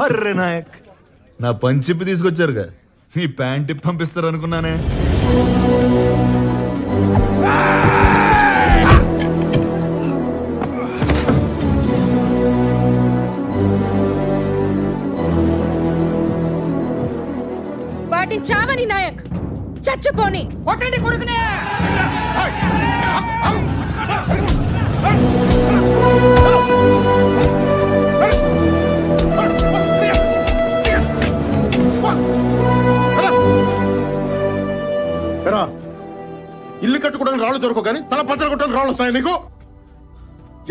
Array Naik, నా పంచిప్పి తీసుకొచ్చారుగా, నీ pant ఇప్పి పంపిస్తారు అనుకున్నానే. వాటిని చావని నాయక్, చచ్చిపోని కొట్టండి కొడుకునే. ఇల్లు కట్టుకోవడానికి రాళ్ళు దొరకవు కానీ తల పచ్చలు కొట్టడానికి రాళ్ళు వస్తాయి నీకు.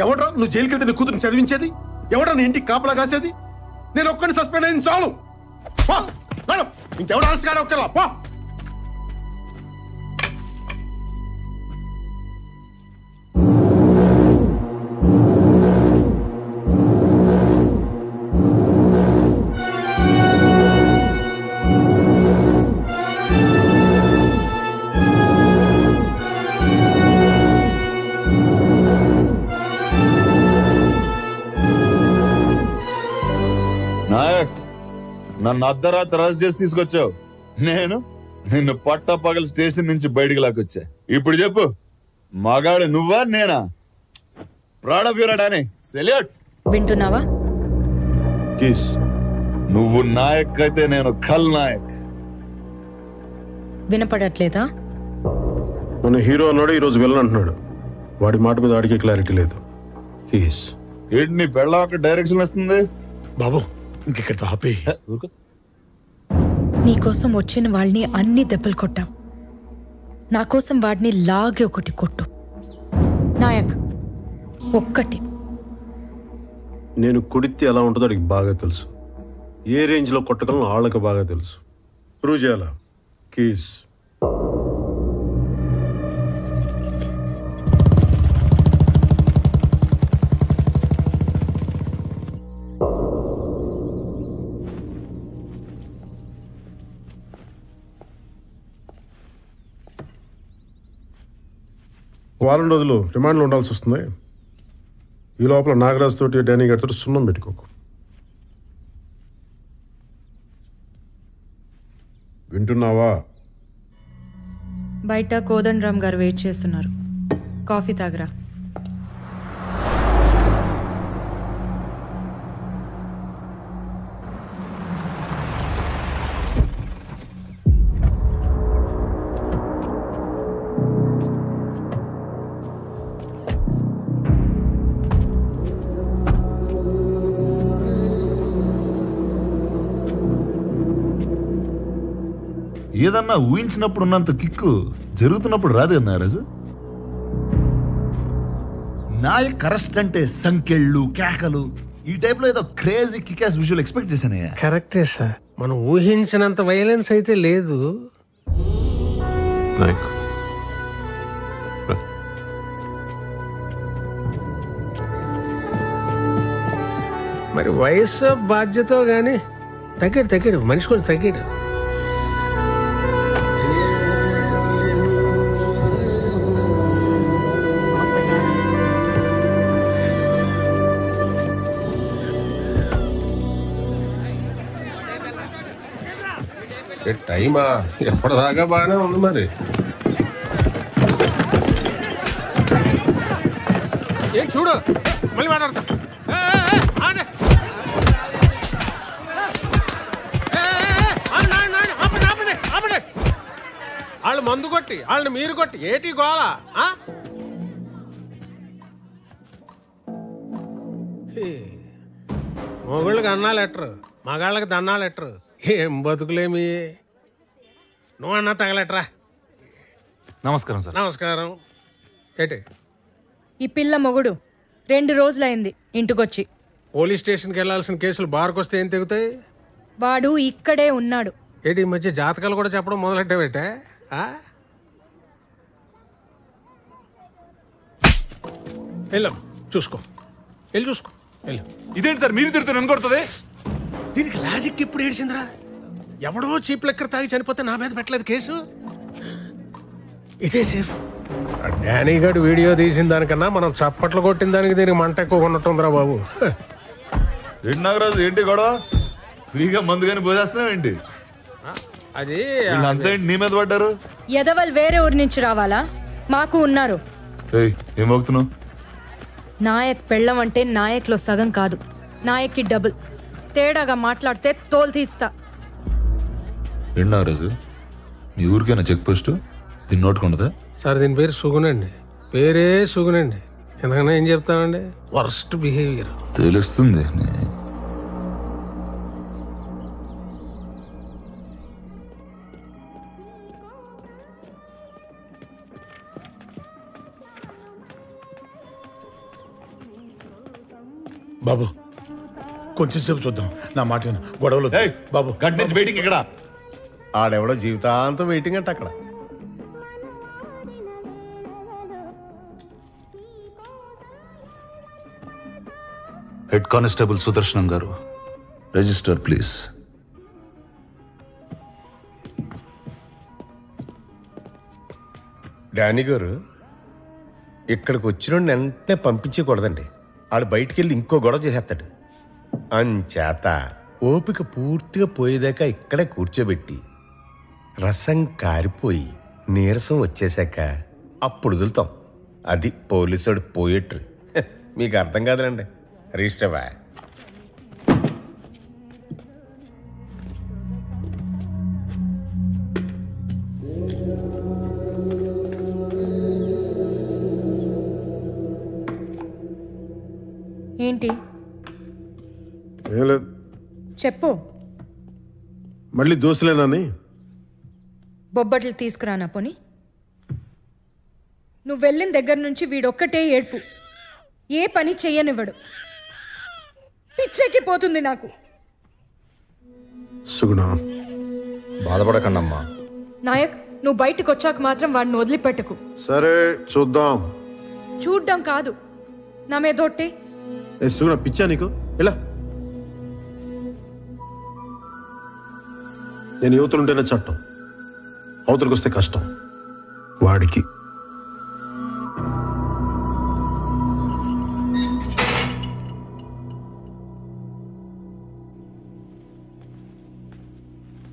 ఎవడ్రా నువ్వు జైలుకి వెళ్తే నీ కూతురు చదివించేది? ఎవడ్రా నీ ఇంటికి కాపలా కాసేది? నేను ఒక్కరిని సస్పెండ్ అయింది చాలు. ఇంకెవడ ఆలస్యగా ఒక్కరా పా. నాయక్, నన్ను అర్ధరాత్రి అరెస్ట్ చేసి తీసుకొచ్చావు. నేను నిన్ను పట్టపగల స్టేషన్ నుంచి బయటికి లాక్కొచ్చా. ఇప్పుడు చెప్పు, మగాడు నువ్వా నేనా? Proud of your Danny. Salute. వింటున్నావా? నువ్వు నాయక్ అయితే నేను ఖల్ నాయక్. వినపడట్లేదా? మన హీరో అన్నాడు, ఈరోజు విలన్ అంటున్నాడు. వాడి మాట మీద వాడికి క్లారిటీ లేదు. ఏంటి నీ పెళ్ళ డైరెక్షన్ వస్తుంది బాబు? ఇంకెక్కడ ఆపే. నీకోసం వచ్చిన వాళ్ళని అన్ని దెబ్బలు కొట్టావు, నా కోసం వాడిని లాగే ఒకటి కొట్టు నాయక్. ఒక్కటి. నేను కొడితే ఎలా ఉంటుందో అడిగి బాగా తెలుసు. ఏ రేంజ్ లో కొట్టగలను వాళ్ళకి బాగా తెలుసు. ప్రూవ్ చేయాలా? కీస్. వారం రోజులు రిమాండ్లో ఉండాల్సి వస్తుంది. ఈ లోపల నాగరాజ్ తోటి డానీ గడితో సున్నం పెట్టుకోకు. వింటున్నావా? బయట కోదండరామ్ గారు వెయిట్ చేస్తున్నారు. కాఫీ తాగరా. ఏదన్నా ఊహించినప్పుడు ఉన్నంత కిక్కు జరుగుతున్నప్పుడు రాదు నారాజు. నాయక్ అరెస్ట్ అంటే సంకెళ్ళు, కేకలు, ఈ టైప్ లో ఏదో క్రేజీ కికాస్ విజువల్ ఎక్స్పెక్ట్ చేశానయ్యా. కరెక్టే సార్, మనం ఊహించినంత వైలెన్స్ అయితే లేదు. మరి వయసు బాధ్యత గాని తగ్గాడు మనిషి కొంచెం తగ్గాడు. టైమా ఎప్పటిదాకా బాగానే ఉంది. మరి చూడు మళ్ళీ మాట్లాడతా. వాళ్ళు మందు కొట్టి వాళ్ళని మీరు కొట్టి ఏటి గోళ. మొగుళ్ళకి అన్నాలు ఎట్టరు, మగాళ్ళకి దన్నాలు ఎట్టరు. ఏం బతుకులేమి. నువ్వన్నా తగలెట్రా. నమస్కారం సార్. నమస్కారం. ఏటి ఈ పిల్ల మొగుడు 2 రోజులైంది ఇంటికొచ్చి. పోలీస్ స్టేషన్కి వెళ్ళాల్సిన కేసులు బార్కు వస్తే ఏం తెగుతాయి? వాడు ఇక్కడే ఉన్నాడు. ఏంటి ఈ మధ్య జాతకాలు కూడా చెప్పడం మొదలెట్టావేటే? వెళ్ళు చూసుకో, వెళ్ళి చూసుకో. వెళ్ళు. ఇదేంటి సార్ మీరు తిరుగుతారు అనుకుంటుంది? దీనికి లాజిక్ ఎప్పుడు ఏడ్చిందిరా? ఎవడో చీప్ లెక్కర్ తాగి చనిపోతే నా మీద పెట్టలేదు కేసు. ఇదే సేఫ్. డానీ గారు వీడియో తీసిన దానికన్నా మనం చప్పట్లు కొట్టిన దానికి దీనికి మంట ఎక్కువ ఉన్నట్టుందిరా బాబు. ఏంటి నాగరాజు, ఏంటి గొడవ? ఫ్రీగా మందు కానీ పోసేస్తున్నావు ఏంటి? అది వీళ్ళంతా ఏంటి నీ మీద పడ్డారు? ఎదవల్ వేరే ఊరి నుంచి రావాలా? మాకు ఉన్నారు. ఏం మోగుతున్నావు? నాయక్ పెళ్ళం అంటే నాయక్లో సగం కాదు, నాయక్కి డబుల్. తేడాగా మాట్లాడితే తోలు తీస్తా. ఏంటి రాజు, నీ ఊరికైనా చెక్ పోస్ట్ దీన్ని నోటుకుంటుందా? సార్ దీని పేరు సుగునండి, పేరే సుగునండి. ఎందుకన్నా ఏం చెప్తానండి, వర్స్ట్ బిహేవియర్. తెలుస్తుంది. బాబు కొంచెం సేపు చూద్దాం, నా మాట విను. గొడవలు వద్దు. బాబు గంట నుంచి వెయిటింగ్ ఇక్కడ. ఆడెవడో జీవితాంతం వెయిటింగ్ అంటే అక్కడ. హెడ్ కానిస్టేబుల్ సుదర్శనం గారు, రిజిస్టర్ ప్లీజ్. డానీ గారు, ఇక్కడికి వచ్చిన వెంటనే పంపించకూడదండి. ఆడు బయటికి వెళ్ళి ఇంకో గొడవ చేసేస్తాడు. అంచేత ఓపిక పూర్తిగా పోయేదాకా ఇక్కడే కూర్చోబెట్టి రసం కారిపోయి నీరసం వచ్చేసాక అప్పుడు వదులుతాం. అది పోలీసుడు పోయేట్రు. మీకు అర్థం కాదులండి. రిజిస్టర్వా? ఏంటి ఏం లేదు, చెప్పు. మళ్ళీ దోశలేనని. బొబ్బట్లు తీసుకురానా పోని? నువ్వు వెళ్ళిన దగ్గర నుంచి వీడొక్కటే ఏడ్పు, ఏ పని చెయ్యనివ్వడు. పిచ్చెక్కి పోతుంది నాకు. సుగుణ, బాధపడకండమ్మా. నాయక్, నువ్వు బయటకు వచ్చాక మాత్రం వాడిని వదిలిపెట్టకు. సరే చూద్దాం. చూడ్డం కాదు, నా మీదొట్టే. సుగుణ, పిచ్చా నీకు? ఇలా నేను యువతలుంటేనే చట్టం, అవతలకు వస్తే కష్టం. వాడికి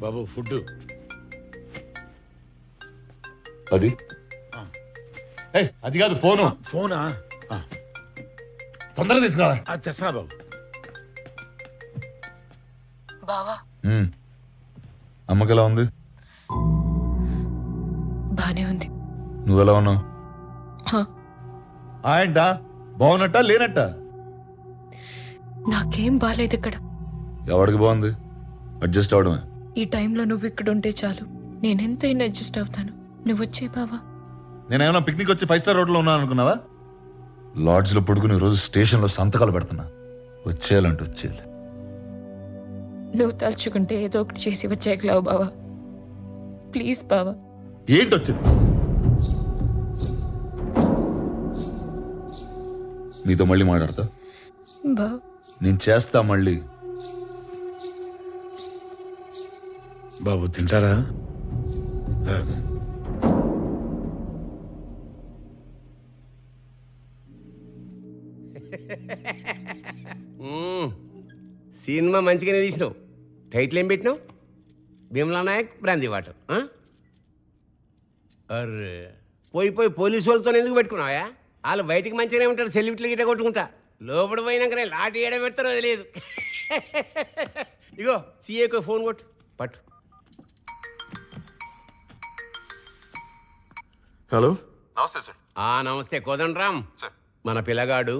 బాబు ఫుడ్ అది అది కాదు, ఫోను. ఫోనా? తొందరగా తీసుకురా. తెస్తున్నా బాబు. బావా, అమ్మకి ఎలా ఉంది? బానే ఉంది. నువ్వెలా ఉన్నావు? ఏంటా, బాగున్నట్ట లేనట్ట? నాకేం బాలేదు ఇక్కడ. ఎవడికి బాగుంది? అడ్జస్ట్ అవడమే. ఈ టైంలో నువ్వు ఇక్కడ ఉంటే చాలు, నేనెంతైనా అడ్జస్ట్ అవుతాను. నువ్వు వచ్చే బావా. నేనేమన్నా పిక్నిక్ వచ్చి 5 స్టార్ హోటల్లో ఉన్నాను అనుకున్నావా? లాడ్జ్లో పడుకుని రోజు స్టేషన్లో సంతకాలు పెడుతున్నా. వచ్చేయాలంటే వచ్చేయాలి. నువ్వు తలుచుకుంటే ఏదో ఒకటి చేసి వచ్చేయగలవు బావా. ప్లీజ్ బావా. ఏంటి వచ్చింది? నీతో మళ్ళీ మాట్లాడతా. బావా, నేను చేస్తా మళ్ళీ. బాబు తింటారా? సినిమా మంచిగానే తీసినావు. టైటిల్ ఏం పెట్టినావు? Bheemla Nayak brandy water. అర్రే, పోయి పోయి పోలీసు వాళ్ళతో ఎందుకు పెట్టుకున్నావా? వాళ్ళు బయటికి మంచిగానే ఉంటారు, సెల్యూట్లు గిట్ట కొట్టుకుంటా. లోపల పోయినాకనే లాటి ఏడ పెడతారో తెలియదు. ఇగో సీఏకు ఫోన్ కొట్టు, పట్టు. హలో, నమస్తే సార్. నమస్తే కోదండరామ్ సార్. మన పిల్లగాడు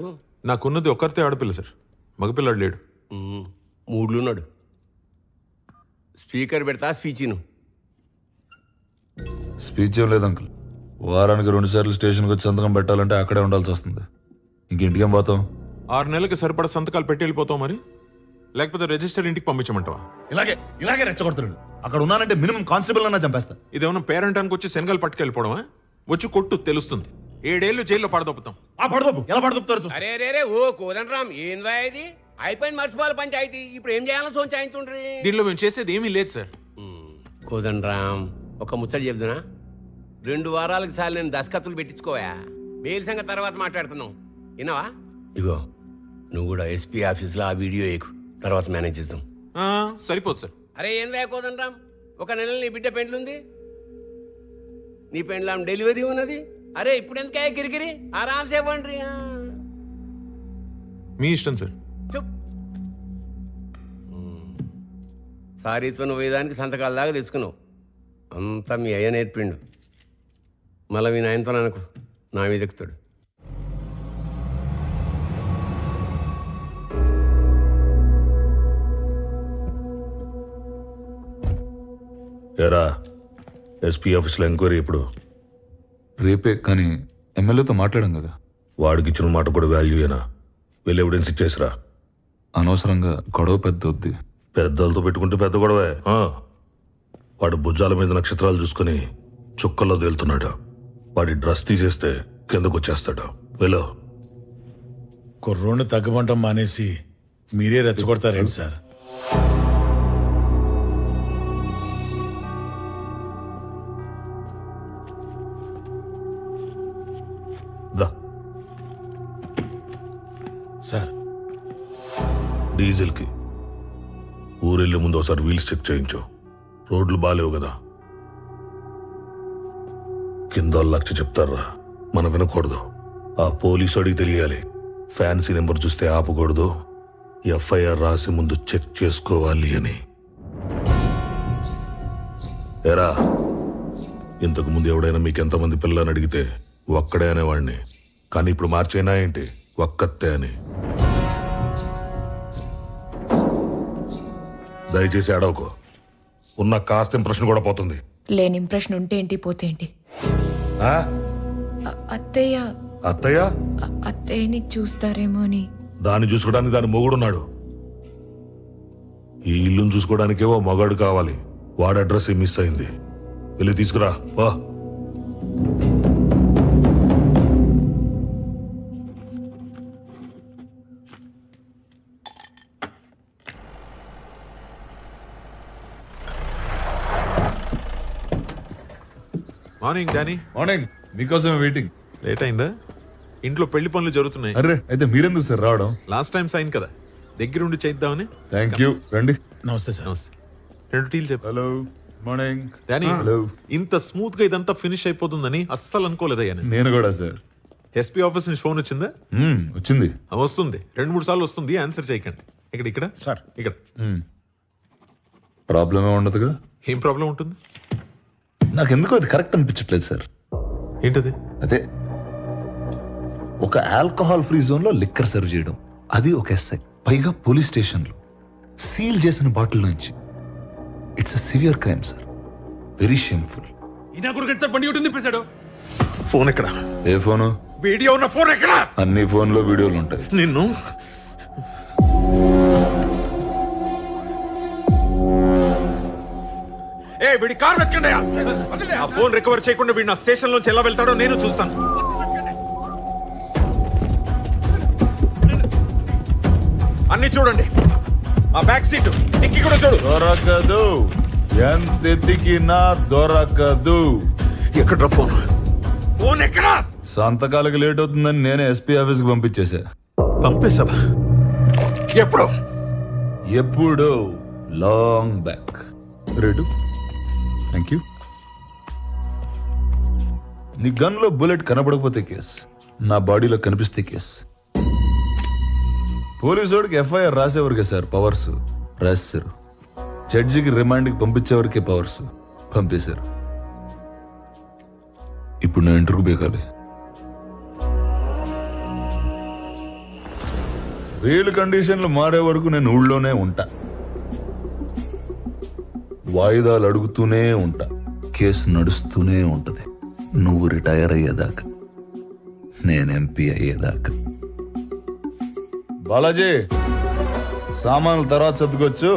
నాకున్నది ఒక్కరితే ఆడపిల్ల సార్, మగపిల్లాడు లేడు. మూడ్లున్నాడు. స్పీకర్ పెడతా, స్పీచ్ను. స్పీచ్ ఏం లేదు అంకుల్. వారానికి 2 సార్లు స్టేషన్కి వచ్చి సంతకం పెట్టాలంటే అక్కడే ఉండాల్సి వస్తుంది. ఇంటికేం పోతాం? 6 నెలలకి సరిపడా సంతకాలు పెట్టి వెళ్ళిపోతావు మరి, లేకపోతే రిజిస్టర్ ఇంటికి పంపించమంటావా? ఇలాగే రెచ్చగొడుతున్నాడు. అక్కడ ఉన్నానంటే మినిమం కానిస్టేబుల్ అన్నా చంపేస్తా. ఇదేమన్నా పేరెంటానికి వచ్చి శనగలు పట్టుకెళ్ళిపోవడమా? వచ్చి కొట్టు, తెలుస్తుంది. 7 ఏళ్ళు జైల్లో పడదొప్పుతాం. పడదొప్పు ఎలా పడదొప్పుతారు? అరే అరే అరే, ఓ కోదండరామ్, ఏందా ఇది? అయిపోయింది, మర్చిపోవాలి పంచాయతీ. ఇప్పుడు ఏం చేయాలో సోంచాయించుండ్రి. దీనిలో మేము చేసేది ఏమీ లేదు సార్. కోదండరామ్, ఒక ముచ్చట చెప్తున్నా. 2 వారాలకు సార్లు నేను దస్కత్తులు పెట్టించుకోవా. బెయిల్ సంగతి తర్వాత మాట్లాడుతున్నావు, విన్నావా? ఇగో నువ్వు కూడా ఎస్పీ ఆఫీస్లో ఆ వీడియో ఎక్కు, తర్వాత మేనేజ్ చేద్దాం. సరిపోదు సార్. అరే ఏం లేకపోదని రామ్, ఒక నెల నీ బిడ్డ పెండ్లుంది, నీ పెండ్లాం డెలివరీ ఉన్నది. అరే ఇప్పుడు ఎందుకే కిరికిరి, ఆరామ్ సేపండి. మీ ఇష్టం సార్. చెప్ సారీత్వం వేదానికి సంతకాల దాకా తెచ్చుకున్నావు, అంతా మీ అయ్య నేర్పిండు. మళ్ళీ మీ నాయనతో అనుకో, నా మీద ఎక్కుతాడు. ఎరా ఎస్పీ ఆఫీస్లో ఎంక్వైరీ ఎప్పుడు? రేపే, కానీ ఎమ్మెల్యేతో మాట్లాడాం కదా. వాడికి ఇచ్చిన మాట కూడా వాల్యూయేనా? వెళ్ళి ఎవిడెన్స్ ఇచ్చేసిరా. అనవసరంగా గొడవ పెద్ద వద్ది. పెద్దలతో పెట్టుకుంటే పెద్ద గొడవే. వాడు భుజాల మీద నక్షత్రాలు చూసుకుని చుక్కల్లో తేలుతున్నాడు. వాడి డ్రెస్ తీసేస్తే కిందకు వచ్చేస్తాడు. వెళ్ళు. కుర్రోడ్ని తగ్గమంటం మానేసి మీరే రెచ్చగొడతారేంటి సార్? దా. సార్ డీజిల్కి ఊరెళ్ళే ముందు ఒకసారి వీల్స్ చెక్ చేయించు. రోడ్లు బాలేవు కదా. కింద లక్ష చెప్తారా, మనం వినకూడదు. ఆ పోలీసు అడిగి తెలియాలి. ఫ్యాన్సీ నెంబర్ చూస్తే ఆపకూడదు, ఎఫ్ఐఆర్ రాసి ముందు చెక్ చేసుకోవాలి అని. ఎరా, ఇంతకు ముందు ఎవడైనా మీకెంతమంది పిల్లని అడిగితే ఒక్కడే అనేవాడిని, కానీ ఇప్పుడు మార్చైనా ఏంటి, ఒక్కతే అని. దయచేసి అడవకు. ఉన్న కాస్త ఇంప్రెషన్ కూడా పోతుంది. లేని ఇంప్రెషన్ ఉంటే ఏంటి, పోతే ఏంటి? అత్తయ్య అత్తయ్య అత్తయ్యని చూస్తారేమో అని. దాన్ని చూసుకోవడానికి దాని మొగుడున్నాడు. ఈ ఇల్లును చూసుకోవడానికే ఓ మగాడు కావాలి. వాడి అడ్రస్ మిస్ అయింది. వెళ్ళి తీసుకురా. వా. Morning Danny. మార్నింగ్. మీకోసమే వెయిటింగ్. లేట్ అయిందా? ఇంట్లో పెళ్లి పనులు జరుగుతున్నాయి. అరే, అయితే మీరెందుకు సార్ రావడం? లాస్ట్ టైం సైన్ కదా, దగ్గరుండి చేద్దామని. Thank you. రండి. నమస్తే సార్. నమస్తే. 2 టీలు చెప్పు. హలో. మార్నింగ్. Danny, hello. ఇంత స్మూత్ గా ఇదంతా ఫినిష్ అయిపోతుందని అస్సలు అనుకోలేదయ్యా. నేను కూడా సార్. ఎస్పీ ఆఫీస్ నుంచి ఫోన్ వచ్చిందా? వచ్చింది. వస్తుంది, 2-3 సార్లు వస్తుంది. ఆన్సర్ చేయకండి. ఇక్కడ సార్. ఇక్కడ ప్రాబ్లమే ఉండదుగా. ఏం ప్రాబ్లం ఉంటుంది? నాకెందుకో అది కరెక్ట్ అనిపించట్లేదు సార్. ఏంటది? అదే, ఒక ఆల్కహాల్ ఫ్రీ జోన్ లో లిక్కర్ సర్వ్ చేయడం, అది ఒక ఎస్ఐ, పైగా పోలీస్ స్టేషన్ లో సీల్ చేసిన బాటిల్ నుంచి. It's a severe crime sir. Very shameful. Phone ఎక్కడ? ఏ ఫోను? వీడియో ఉన్న ఫోన్ ఎక్కడ? అన్ని ఫోన్ లో వీడియోలు ఉంటాయి. నిన్ను వీడి కార్ వెతకండి. ఆ ఫోన్ రికవర్ చేయకుండా వీడు నా స్టేషన్ నుంచి ఎలా వెళ్తాడో నేను చూస్తాను. అన్ని చూడండి. ఆ బ్యాక్ సీట్ ఎక్కి కూడా చూడు. దొరకదు. ఎంత ఎతికినా దొరకదు. ఎక్కడ ఫోన్? ఫోన్ ఎక్కడ? సంతకాలకు లేట్ అవుతుందని నేనే ఎస్పీ ఆఫీస్ కి పంపించేశా. పంపేశావా? ఎప్పుడు? ఎప్పుడు? Long back. రెడు. Thank you. నీ గన్ లో బుల్లెట్ కనబడకపోతే కేస్, నా బాడీలో కనిపిస్తే కేస్. పోలీసోడికి ఎఫ్ఐఆర్ రాసేవరకే సార్ పవర్స్. రాశారు. జడ్జికి రిమాండ్కి పంపించేవరకే పవర్స్. పంపేశారు. ఇప్పుడు నేను ఇంటర్వ్యూ బేకాలి. వీలు కండిషన్లు మారే వరకు నేను ఊళ్ళోనే ఉంటా. వాయిదాలు అడుగుతూనే ఉంటా. కేసు నడుస్తూనే ఉంటది. నువ్వు రిటైర్ అయ్యేదాకా, నేను ఎంపీ అయ్యేదాకా. బాలాజీ, సామాన్లు తర్వాత సర్దుకొచ్చు,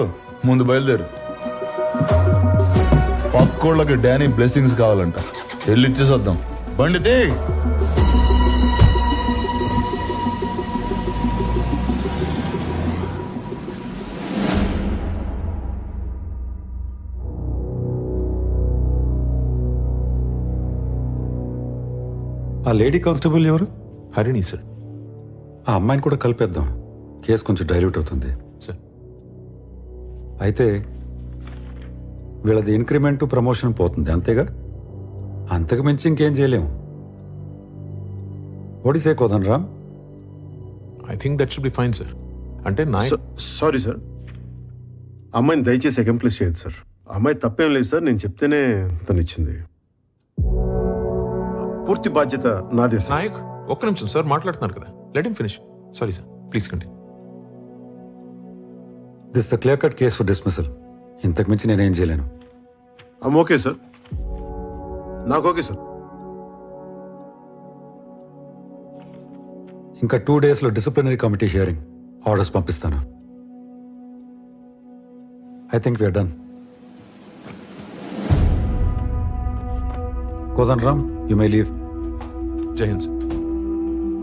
ముందు బయలుదేరు. పక్కోళ్ళకి డానీ బ్లెస్సింగ్స్ కావాలంట. వెళ్ళిచ్చేసొద్దాం. బండి తీ. ఆ లేడీ కానిస్టేబుల్ ఎవరు? హరిణి సార్. ఆ అమ్మాయిని కూడా కలిపేద్దాం. కేసు కొంచెం డైల్యూట్ అవుతుంది. సార్, అయితే వీళ్ళది ఇంక్రిమెంట్ ప్రమోషన్ పోతుంది అంతేగా? అంతకు మించి ఇంకేం చేయలేము. ఒడిసే కోదన్ రామ్. I think that should be fine sir. అంటే సారీ సార్, అమ్మాయిని దయచేసి అకంప్లిష్ చేయదు సార్. అమ్మాయి తప్పేం లేదు సార్, నేను చెప్తేనే తను ఇచ్చింది. పూర్తి బాధ్యత నాదే సార్. నాయక్ ఒక్క నిమిషం సార్, మాట్లాడుతున్నారు కదా, let him finish. Sorry sir, please continue. This the clear cut case for dismissal. ఇంతకు మించి నేనేం చేయలేను. ఓకే సార్, నాకు ఓకే సార్. ఇంకా 2 daysలో డిసిప్లినరీ కమిటీ హియరింగ్ ఆర్డర్స్ పంపిస్తాను. I think we're done. Kodan Ram, you may leave. జై హింద్ సార్.